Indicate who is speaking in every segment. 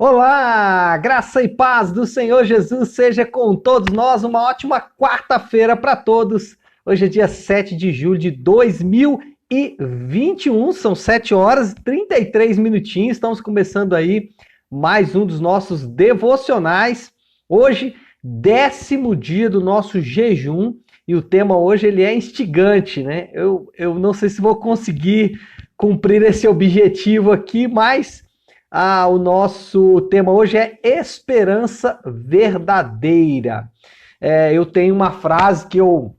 Speaker 1: Olá, graça e paz do Senhor Jesus seja com todos nós. Uma ótima quarta-feira para todos. Hoje é dia 7 de julho de 2021, são 7 horas e 33 minutinhos. Estamos começando aí mais um dos nossos devocionais. Hoje, 10º dia do nosso jejum e o tema hoje ele é instigante, né? Eu não sei se vou conseguir cumprir esse objetivo aqui, mas o nosso tema hoje é esperança verdadeira. Eu tenho uma frase que eu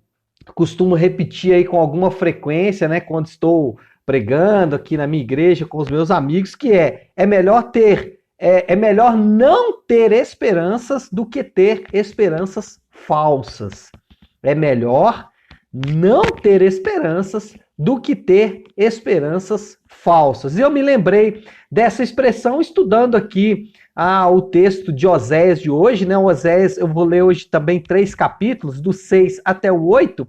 Speaker 1: costumo repetir aí com alguma frequência, né, quando estou pregando aqui na minha igreja com os meus amigos, que é melhor não ter esperanças do que ter esperanças falsas. É melhor não ter esperanças do que ter esperanças falsas. E eu me lembrei dessa expressão estudando aqui o texto de Oséias de hoje, né? Oséias, eu vou ler hoje também 3 capítulos, do 6 até o 8,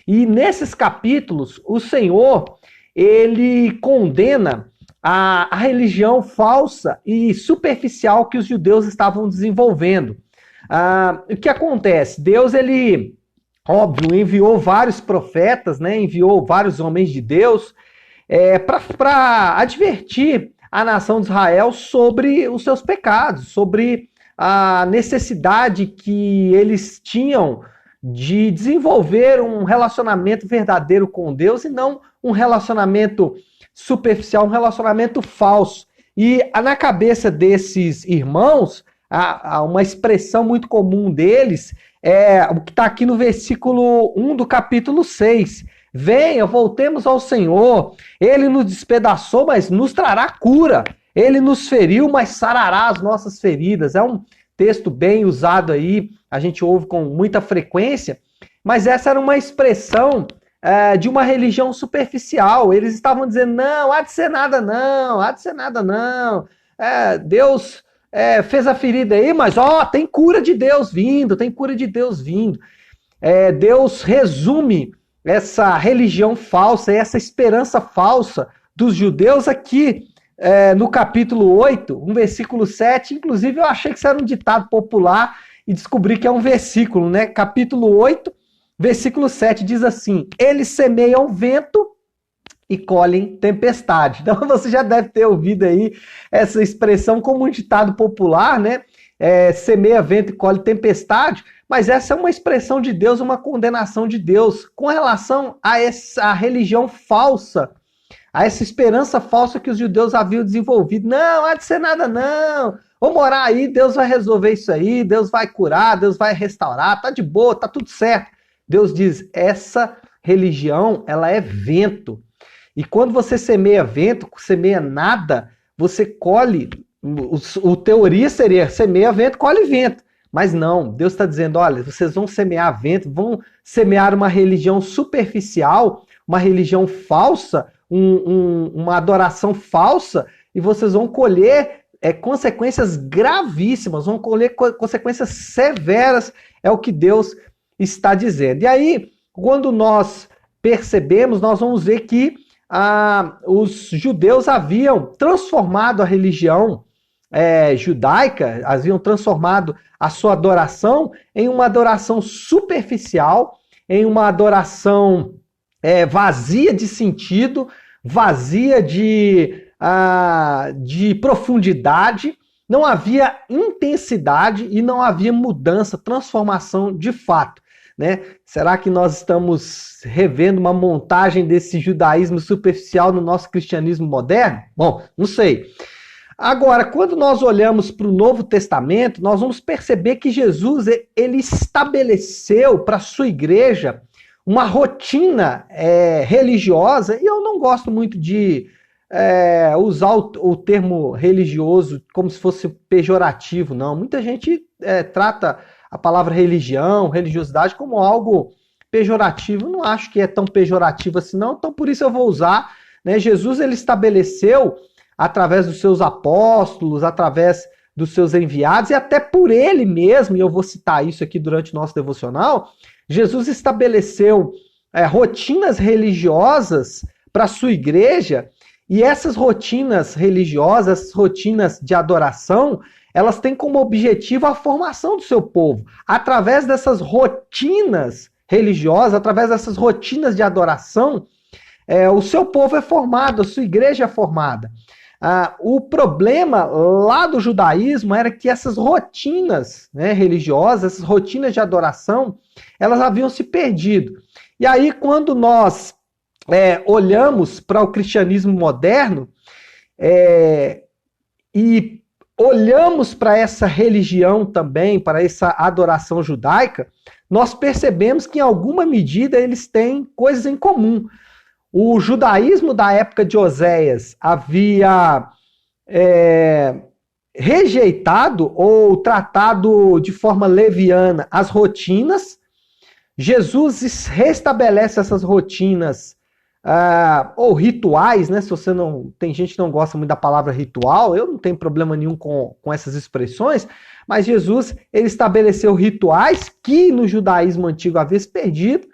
Speaker 1: e nesses capítulos o Senhor, ele condena a religião falsa e superficial que os judeus estavam desenvolvendo. O que acontece? Deus, ele, óbvio, enviou vários profetas, né? Enviou vários homens de Deus para advertir a nação de Israel sobre os seus pecados, sobre a necessidade que eles tinham de desenvolver um relacionamento verdadeiro com Deus e não um relacionamento superficial, um relacionamento falso. E na cabeça desses irmãos, uma expressão muito comum deles é o que está aqui no versículo 1 do capítulo 6. Venha, voltemos ao Senhor. Ele nos despedaçou, mas nos trará cura. Ele nos feriu, mas sarará as nossas feridas. É um texto bem usado aí, a gente ouve com muita frequência, mas essa era uma expressão de uma religião superficial. Eles estavam dizendo, não, há de ser nada não, há de ser nada não. Deus fez a ferida aí, mas tem cura de Deus vindo, tem cura de Deus vindo. Deus resume essa religião falsa, essa esperança falsa dos judeus aqui no capítulo 8, um versículo 7, inclusive eu achei que isso era um ditado popular e descobri que é um versículo, né? Capítulo 8, versículo 7 diz assim: eles semeiam vento e colhem tempestade. Então você já deve ter ouvido aí essa expressão como um ditado popular, né? Semeia vento e colhe tempestade, mas essa é uma expressão de Deus, uma condenação de Deus com relação a essa religião falsa, a essa esperança falsa que os judeus haviam desenvolvido. Não, há de ser nada não, vamos orar aí, Deus vai resolver isso aí, Deus vai curar, Deus vai restaurar, tá de boa, tá tudo certo. Deus diz, essa religião, ela é vento. E quando você semeia vento, semeia nada, você colhe, o teoria seria semeia vento, colhe vento. Mas não, Deus está dizendo, olha, vocês vão semear vento, vão semear uma religião superficial, uma religião falsa, uma adoração falsa, e vocês vão colher consequências gravíssimas, vão colher consequências severas, é o que Deus está dizendo. E aí, quando nós percebemos, nós vamos ver que os judeus haviam transformado a religião judaica, haviam transformado a sua adoração em uma adoração superficial, em uma adoração vazia de sentido, vazia de profundidade, não havia intensidade e não havia mudança, transformação de fato. Né? Será que nós estamos revendo uma montagem desse judaísmo superficial no nosso cristianismo moderno? Bom, não sei. Agora, quando nós olhamos para o Novo Testamento, nós vamos perceber que Jesus ele estabeleceu para a sua igreja uma rotina religiosa, e eu não gosto muito de usar o termo religioso como se fosse pejorativo, não. Muita gente trata a palavra religião, religiosidade como algo pejorativo. Eu não acho que é tão pejorativo assim, não. Então, por isso eu vou usar, né? Jesus, ele estabeleceu, através dos seus apóstolos, através dos seus enviados, e até por ele mesmo, e eu vou citar isso aqui durante o nosso devocional, Jesus estabeleceu rotinas religiosas para a sua igreja, E essas rotinas religiosas, essas rotinas de adoração, elas têm como objetivo a formação do seu povo. Através dessas rotinas religiosas, através dessas rotinas de adoração, o seu povo é formado, a sua igreja é formada. O problema lá do judaísmo era que essas rotinas, né, religiosas, essas rotinas de adoração, elas haviam se perdido. E aí, quando nós olhamos para o cristianismo moderno e olhamos para essa religião também, para essa adoração judaica, nós percebemos que em alguma medida eles têm coisas em comum. O judaísmo da época de Oséias havia rejeitado ou tratado de forma leviana as rotinas. Jesus restabelece essas rotinas ou rituais, né? Se você não tem gente que não gosta muito da palavra ritual, eu não tenho problema nenhum com essas expressões, mas Jesus ele estabeleceu rituais que no judaísmo antigo havia se perdido,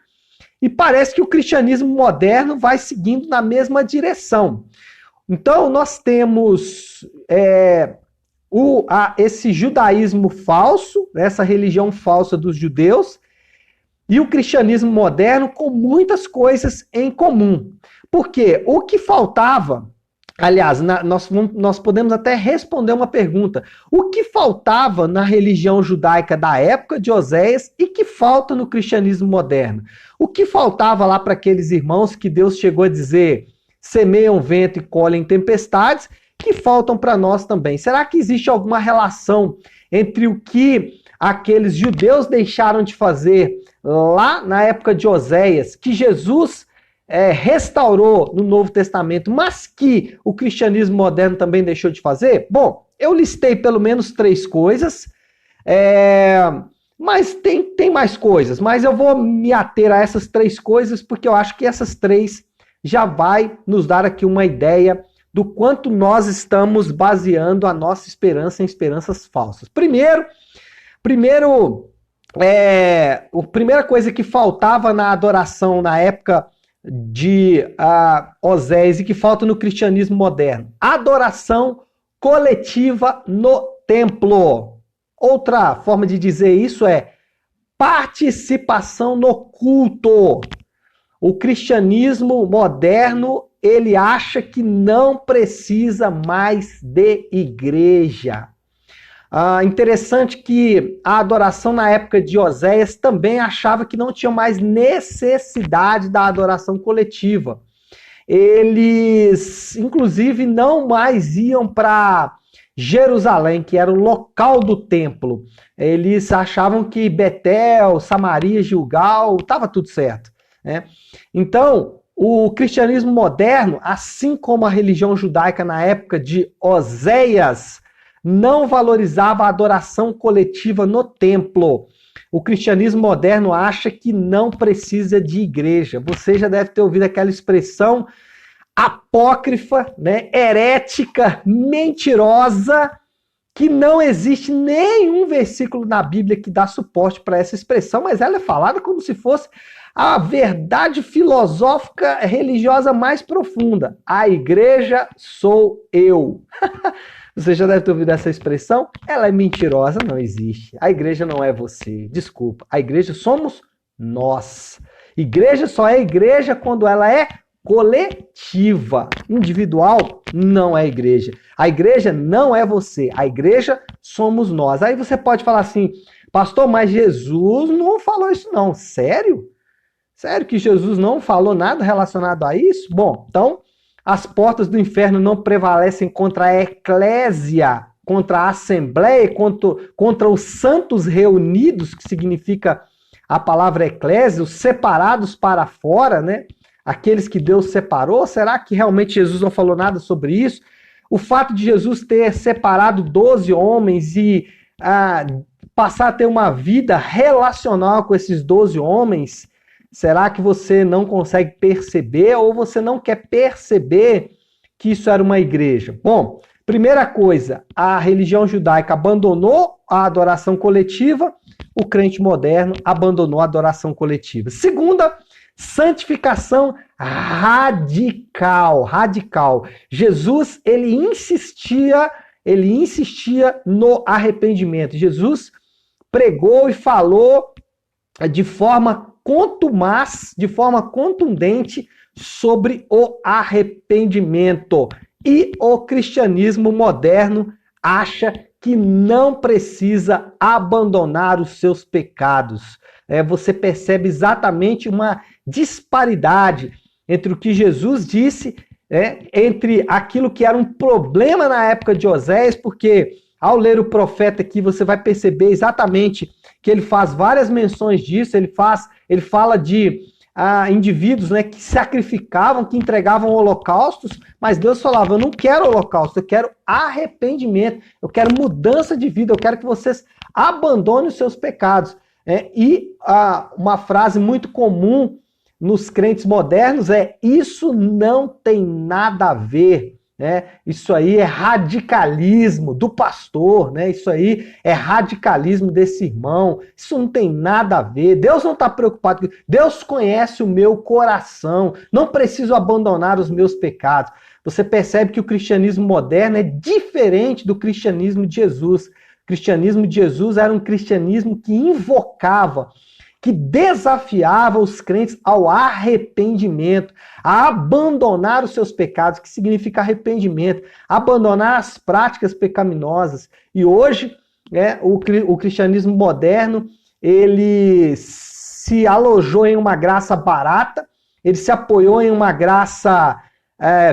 Speaker 1: e parece que o cristianismo moderno vai seguindo na mesma direção. Então nós temos esse judaísmo falso, essa religião falsa dos judeus, e o cristianismo moderno com muitas coisas em comum. Porque o que faltava, aliás, nós podemos até responder uma pergunta. O que faltava na religião judaica da época de Oséias e que falta no cristianismo moderno? O que faltava lá para aqueles irmãos que Deus chegou a dizer semeiam vento e colhem tempestades, que faltam para nós também? Será que existe alguma relação entre o que aqueles judeus deixaram de fazer lá na época de Oséias, que Jesus restaurou no Novo Testamento, mas que o cristianismo moderno também deixou de fazer? Bom, eu listei pelo menos 3 coisas, mas tem mais coisas, mas eu vou me ater a essas 3 coisas, porque eu acho que essas 3 já vai nos dar aqui uma ideia do quanto nós estamos baseando a nossa esperança em esperanças falsas. Primeira coisa que faltava na adoração na época de Oséias e que falta no cristianismo moderno: adoração coletiva no templo. Outra forma de dizer isso é participação no culto. O cristianismo moderno, ele acha que não precisa mais de igreja. Interessante que a adoração na época de Oséias também achava que não tinha mais necessidade da adoração coletiva. Eles, inclusive, não mais iam para Jerusalém, que era o local do templo. Eles achavam que Betel, Samaria, Gilgal, estava tudo certo, né? Então, o cristianismo moderno, assim como a religião judaica na época de Oséias, não valorizava a adoração coletiva no templo. O cristianismo moderno acha que não precisa de igreja. Você já deve ter ouvido aquela expressão apócrifa, né, herética, mentirosa, que não existe nenhum versículo na Bíblia que dá suporte para essa expressão, mas ela é falada como se fosse a verdade filosófica religiosa mais profunda. A igreja sou eu. Você já deve ter ouvido essa expressão? Ela é mentirosa, não existe. A igreja não é você. Desculpa. A igreja somos nós. Igreja só é igreja quando ela é coletiva. Individual não é igreja. A igreja não é você. A igreja somos nós. Aí você pode falar assim: pastor, mas Jesus não falou isso não. Sério? Sério que Jesus não falou nada relacionado a isso? Bom, então as portas do inferno não prevalecem contra a eclésia, contra a assembleia, contra os santos reunidos, que significa a palavra eclésia, os separados para fora, né? Aqueles que Deus separou. Será que realmente Jesus não falou nada sobre isso? O fato de Jesus ter separado 12 homens e passar a ter uma vida relacional com esses 12 homens, será que você não consegue perceber ou você não quer perceber que isso era uma igreja? Bom, primeira coisa, a religião judaica abandonou a adoração coletiva, o crente moderno abandonou a adoração coletiva. Segunda, santificação radical, radical. Jesus, ele insistia no arrependimento. Jesus pregou e falou de forma contumaz, de forma contundente sobre o arrependimento. E o cristianismo moderno acha que não precisa abandonar os seus pecados. Você percebe exatamente uma disparidade entre o que Jesus disse, entre aquilo que era um problema na época de Oséias, porque ao ler o profeta aqui você vai perceber exatamente que ele faz várias menções disso, ele fala de indivíduos, que sacrificavam, que entregavam holocaustos, mas Deus falava, eu não quero holocausto, eu quero arrependimento, eu quero mudança de vida, eu quero que vocês abandonem os seus pecados. Uma frase muito comum nos crentes modernos é: isso não tem nada a ver. Isso aí é radicalismo do pastor, isso aí é radicalismo desse irmão, isso não tem nada a ver, Deus não está preocupado, Deus conhece o meu coração, não preciso abandonar os meus pecados. Você percebe que o cristianismo moderno é diferente do cristianismo de Jesus. O cristianismo de Jesus era um cristianismo que invocava, que desafiava os crentes ao arrependimento, a abandonar os seus pecados, que significa arrependimento, abandonar as práticas pecaminosas. E hoje, o cristianismo moderno, ele se alojou em uma graça barata, ele se apoiou em uma graça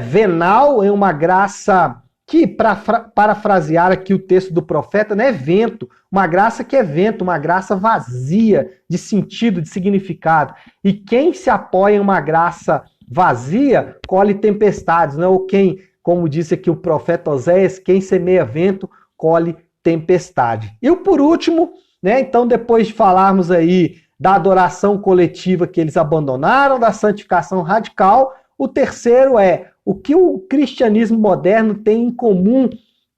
Speaker 1: venal, em uma graça que, para parafrasear aqui o texto do profeta, não é vento, uma graça que é vento, uma graça vazia de sentido, de significado. E quem se apoia em uma graça vazia, colhe tempestades, ou quem, como disse aqui o profeta Oséias, quem semeia vento, colhe tempestade. E por último, então depois de falarmos aí da adoração coletiva que eles abandonaram, da santificação radical, o terceiro é o que o cristianismo moderno tem em comum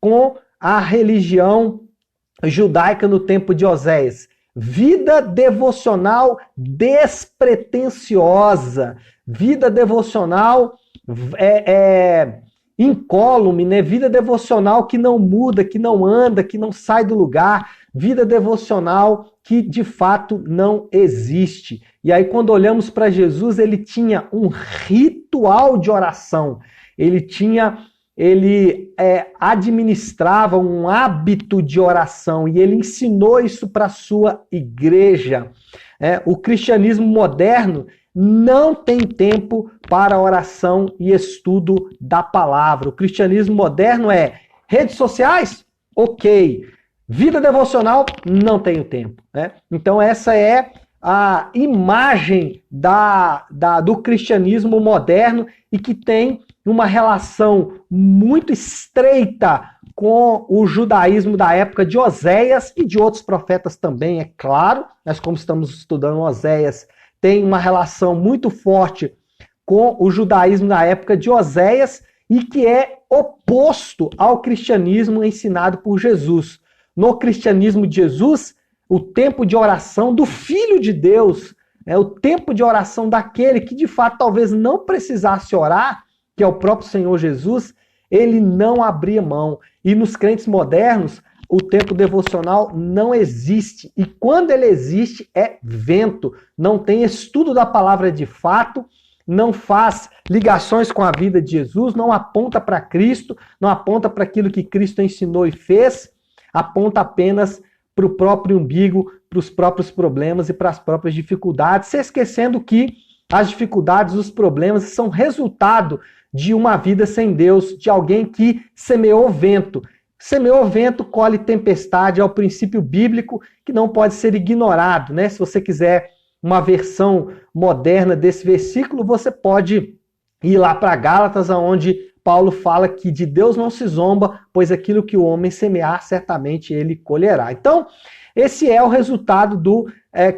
Speaker 1: com a religião judaica no tempo de Oséias. Vida devocional despretensiosa, vida devocional incólume, vida devocional que não muda, que não anda, que não sai do lugar, vida devocional que de fato não existe. E aí quando olhamos para Jesus, ele tinha um ritual de oração, ele administrava um hábito de oração e ele ensinou isso para a sua igreja. O cristianismo moderno não tem tempo para oração e estudo da palavra. O cristianismo moderno é redes sociais? Ok. Vida devocional? Não tenho tempo. Então essa é a imagem do cristianismo moderno e que tem uma relação muito estreita com o judaísmo da época de Oséias e de outros profetas também, é claro. Mas como estamos estudando Oséias, tem uma relação muito forte com o judaísmo da época de Oséias e que é oposto ao cristianismo ensinado por Jesus. No cristianismo de Jesus, o tempo de oração do Filho de Deus, o tempo de oração daquele que de fato talvez não precisasse orar, que é o próprio Senhor Jesus, ele não abria mão. E nos crentes modernos, o tempo devocional não existe. E quando ele existe, é vento. Não tem estudo da palavra de fato, não faz ligações com a vida de Jesus, não aponta para Cristo, não aponta para aquilo que Cristo ensinou e fez, aponta apenas para o próprio umbigo, para os próprios problemas e para as próprias dificuldades, se esquecendo que as dificuldades, os problemas são resultado de uma vida sem Deus, de alguém que semeou vento. Semeou vento, colhe tempestade, é o princípio bíblico que não pode ser ignorado, Se você quiser uma versão moderna desse versículo, você pode ir lá para Gálatas, onde Paulo fala que de Deus não se zomba, pois aquilo que o homem semear, certamente ele colherá. Então, esse é o resultado do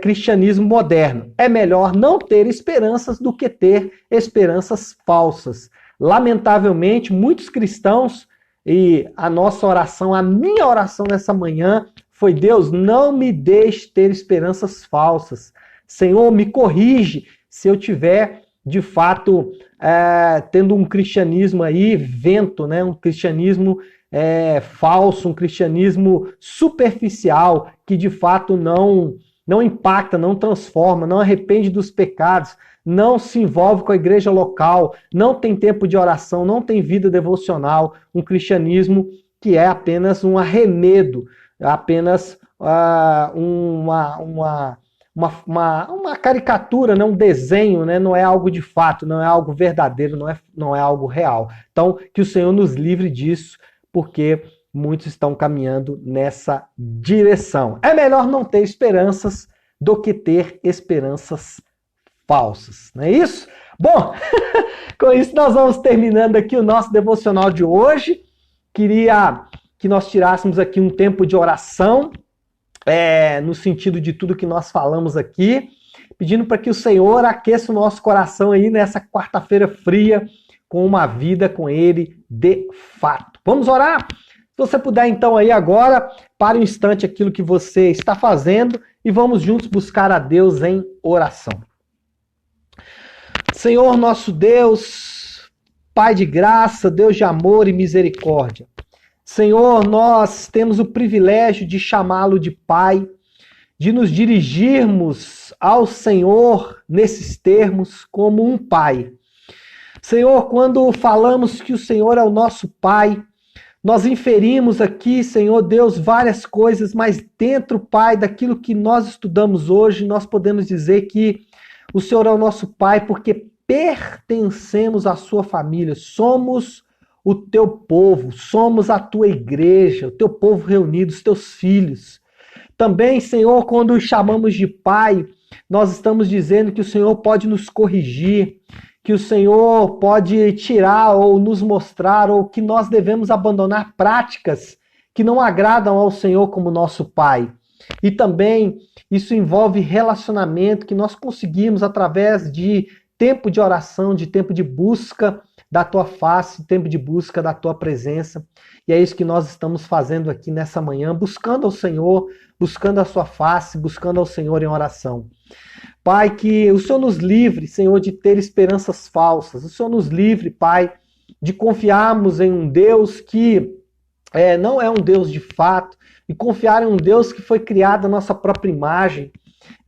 Speaker 1: cristianismo moderno. É melhor não ter esperanças do que ter esperanças falsas. Lamentavelmente, muitos cristãos, e a nossa oração, a minha oração nessa manhã foi: Deus, não me deixe ter esperanças falsas. Senhor, me corrige se eu tiver de fato, tendo um cristianismo aí vento, né? Um cristianismo falso, um cristianismo superficial, que de fato não impacta, não transforma, não arrepende dos pecados, não se envolve com a igreja local, não tem tempo de oração, não tem vida devocional, um cristianismo que é apenas um arremedo, apenas uma caricatura, né? Um desenho, né? Não é algo de fato, não é algo verdadeiro, não é algo real. Então, que o Senhor nos livre disso, porque muitos estão caminhando nessa direção. É melhor não ter esperanças do que ter esperanças falsas, não é isso? Bom, com isso nós vamos terminando aqui o nosso devocional de hoje. Queria que nós tirássemos aqui um tempo de oração, no sentido de tudo que nós falamos aqui, pedindo para que o Senhor aqueça o nosso coração aí nessa quarta-feira fria, com uma vida com Ele de fato. Vamos orar? Se você puder então aí agora, pare um instante aquilo que você está fazendo e vamos juntos buscar a Deus em oração. Senhor nosso Deus, Pai de graça, Deus de amor e misericórdia. Senhor, nós temos o privilégio de chamá-lo de Pai, de nos dirigirmos ao Senhor nesses termos como um Pai. Senhor, quando falamos que o Senhor é o nosso Pai, nós inferimos aqui, Senhor Deus, várias coisas, mas dentro, Pai, daquilo que nós estudamos hoje, nós podemos dizer que o Senhor é o nosso Pai porque pertencemos à sua família, somos o teu povo, somos a tua igreja, o teu povo reunido, os teus filhos. Também, Senhor, quando chamamos de Pai, nós estamos dizendo que o Senhor pode nos corrigir, que o Senhor pode tirar ou nos mostrar, ou que nós devemos abandonar práticas que não agradam ao Senhor como nosso Pai. E também isso envolve relacionamento que nós conseguimos através de tempo de oração, de tempo de busca da tua face, tempo de busca da tua presença. E é isso que nós estamos fazendo aqui nessa manhã, buscando ao Senhor, buscando a sua face, buscando ao Senhor em oração. Pai, que o Senhor nos livre, Senhor, de ter esperanças falsas. O Senhor nos livre, Pai, de confiarmos em um Deus que não é um Deus de fato, e confiar em um Deus que foi criado à nossa própria imagem,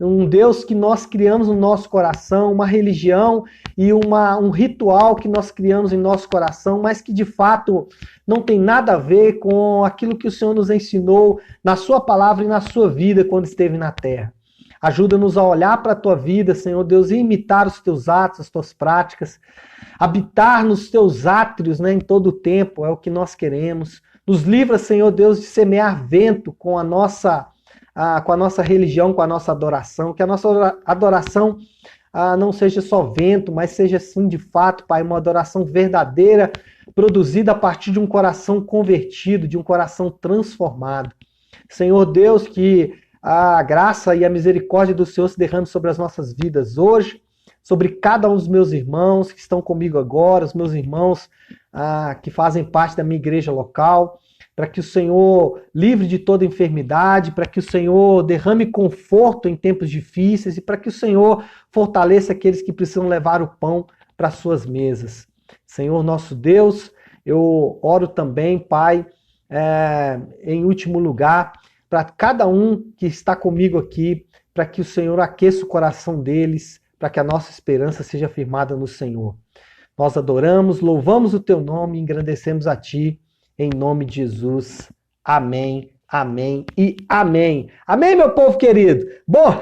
Speaker 1: um Deus que nós criamos no nosso coração, uma religião e um ritual que nós criamos em nosso coração, mas que de fato não tem nada a ver com aquilo que o Senhor nos ensinou na sua palavra e na sua vida quando esteve na terra. Ajuda-nos a olhar para a tua vida, Senhor Deus, e imitar os teus atos, as tuas práticas, habitar nos teus átrios, né, em todo o tempo, é o que nós queremos. Nos livra, Senhor Deus, de semear vento com a nossa religião, com a nossa adoração, que a nossa adoração não seja só vento, mas seja sim, de fato, Pai, uma adoração verdadeira, produzida a partir de um coração convertido, de um coração transformado. Senhor Deus, que a graça e a misericórdia do Senhor se derrame sobre as nossas vidas hoje, sobre cada um dos meus irmãos que estão comigo agora, os meus irmãos que fazem parte da minha igreja local, para que o Senhor livre de toda enfermidade, para que o Senhor derrame conforto em tempos difíceis e para que o Senhor fortaleça aqueles que precisam levar o pão para suas mesas. Senhor nosso Deus, eu oro também, Pai, em último lugar, para cada um que está comigo aqui, para que o Senhor aqueça o coração deles, para que a nossa esperança seja firmada no Senhor. Nós adoramos, louvamos o teu nome e engrandecemos a ti, em nome de Jesus. Amém, amém e amém. Amém, meu povo querido? Bom,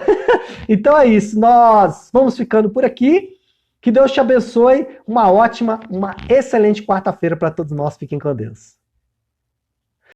Speaker 1: então é isso. Nós vamos ficando por aqui. Que Deus te abençoe. Uma excelente quarta-feira para todos nós. Fiquem com Deus.